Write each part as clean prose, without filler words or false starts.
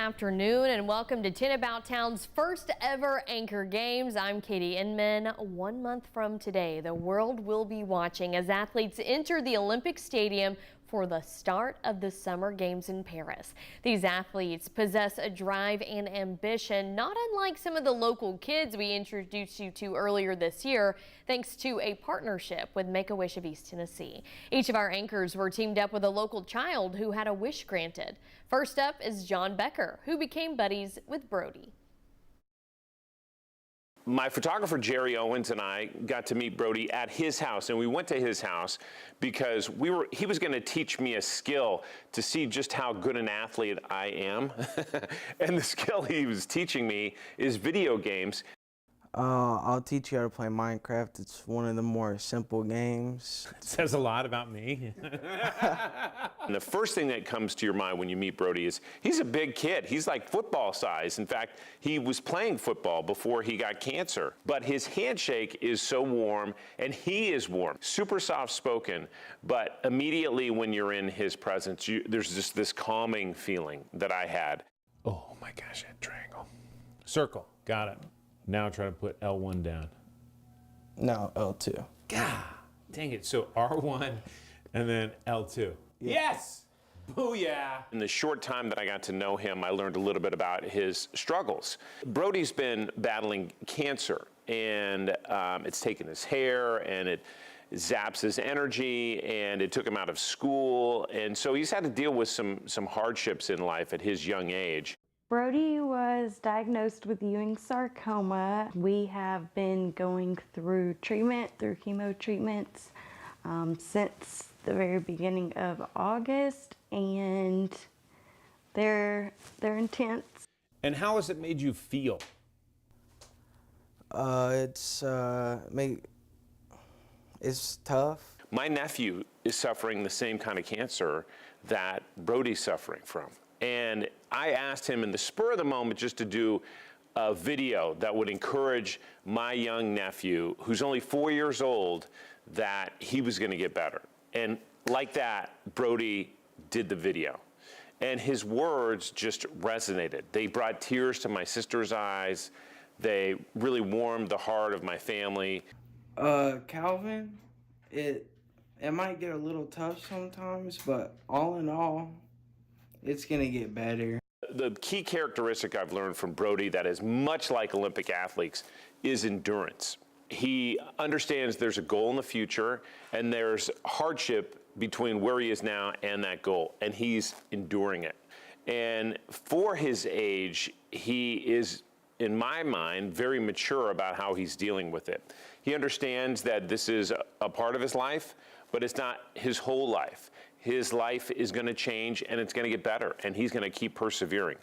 afternoon and welcome to 10 About Town's first ever Anchor Games. I'm Katie Inman. 1 month from today, the world will be watching as athletes enter the Olympic Stadium for the start of the Summer Games in Paris. These athletes possess a drive and ambition, not unlike some of the local kids we introduced you to earlier this year, thanks to a partnership with Make-A-Wish of East Tennessee. Each of our anchors were teamed up with a local child who had a wish granted. First up is John Becker, who became buddies with Brodie. My photographer, Jerry Owens, and I got to meet Brodie at his house, and we went to his house because he was going to teach me a skill to see just how good an athlete I am. And the skill he was teaching me is video games. I'll teach you how to play Minecraft. It's one of the more simple games. It says a lot about me. And the first thing that comes to your mind when you meet Brodie is he's a big kid. He's like football size. In fact, he was playing football before he got cancer. But his handshake is so warm, and he is warm, super soft-spoken. But immediately when you're in his presence, there's just this calming feeling that I had. Oh my gosh, that triangle. Circle, got it. Now try to put L1 down. No, L2. God, dang it. So R1 and then L2. Yeah. Yes! Booyah! In the short time that I got to know him, I learned a little bit about his struggles. Brodie's been battling cancer, and it's taken his hair, and it zaps his energy, and it took him out of school. And so he's had to deal with some hardships in life at his young age. Brodie was diagnosed with Ewing sarcoma. We have been going through chemo treatments, since the very beginning of August, and they're intense. And how has it made you feel? It's tough. My nephew is suffering the same kind of cancer that Brodie's suffering from. And I asked him in the spur of the moment just to do a video that would encourage my young nephew, who's only 4 years old, that he was going to get better. And like that, Brodie did the video. And his words just resonated. They brought tears to my sister's eyes. They really warmed the heart of my family. Calvin, it might get a little tough sometimes, but all in all, it's going to get better. The key characteristic I've learned from Brodie that is much like Olympic athletes is endurance. He understands there's a goal in the future, and there's hardship between where he is now and that goal, and he's enduring it. And for his age, he is, in my mind, very mature about how he's dealing with it. He understands that this is a part of his life, but it's not his whole life. His life is going to change, and it's going to get better, and he's going to keep persevering.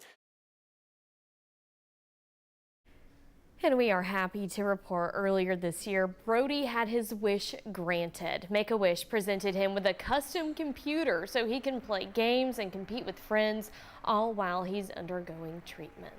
And we are happy to report earlier this year, Brodie had his wish granted. Make-A-Wish presented him with a custom computer so he can play games and compete with friends, all while he's undergoing treatment.